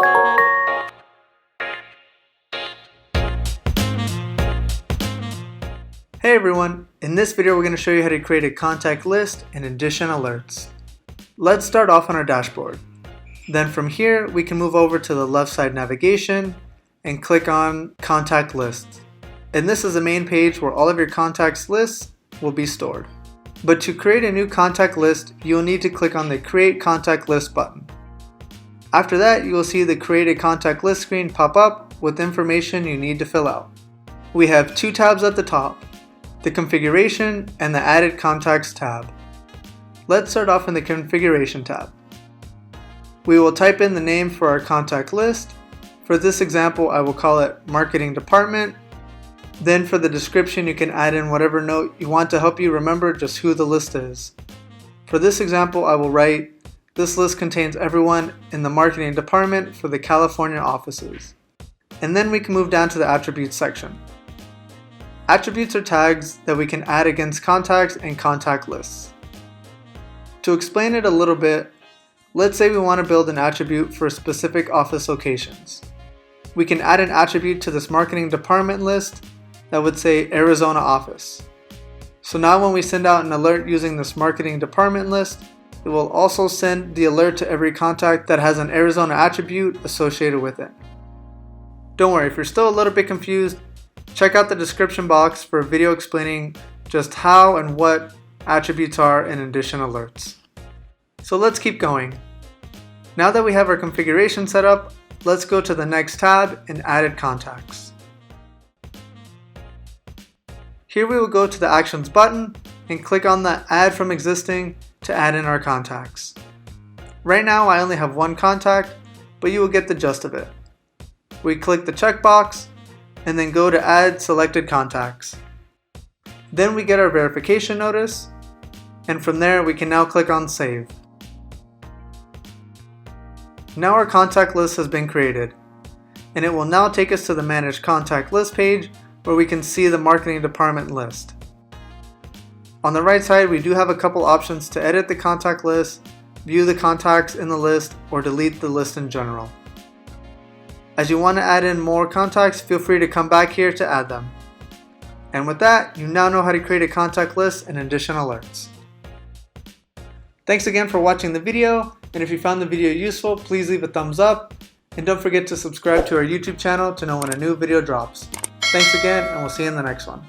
Hey everyone, in this video we're going to show you how to create a contact list in Indition Alerts. Let's start off on our dashboard. Then from here we can move over to the left side navigation and click on Contact Lists. And this is the main page where all of your contacts lists will be stored. But to create a new contact list, you'll need to click on the Create Contact List button. After that, you will see the Create a Contact List screen pop up with information you need to fill out. We have two tabs at the top, the Configuration and the Added Contacts tab. Let's start off in the Configuration tab. We will type in the name for our contact list. For this example, I will call it Marketing Department. Then for the description, you can add in whatever note you want to help you remember just who the list is. For this example, I will write, this list contains everyone in the marketing department for the California offices. And then we can move down to the Attributes section. Attributes are tags that we can add against contacts and contact lists. To explain it a little bit, let's say we want to build an attribute for specific office locations. We can add an attribute to this marketing department list that would say Arizona office. So now when we send out an alert using this marketing department list, it will also send the alert to every contact that has an Arizona attribute associated with it. Don't worry, if you're still a little bit confused, check out the description box for a video explaining just how and what attributes are in Indition Alerts. So let's keep going. Now that we have our configuration set up, let's go to the next tab in Added Contacts. Here we will go to the Actions button and click on the Add from Existing to add in our contacts. Right now I only have one contact, but you will get the gist of it. We click the checkbox and then go to Add Selected Contacts. Then we get our verification notice, and from there we can now click on Save. Now our contact list has been created, and it will now take us to the Manage Contact List page where we can see the marketing department list. On the right side, we do have a couple options to edit the contact list, view the contacts in the list, or delete the list in general. As you want to add in more contacts, feel free to come back here to add them. And with that, you now know how to create a contact list in Indition Alerts. Thanks again for watching the video, and if you found the video useful, please leave a thumbs up, and don't forget to subscribe to our YouTube channel to know when a new video drops. Thanks again, and we'll see you in the next one.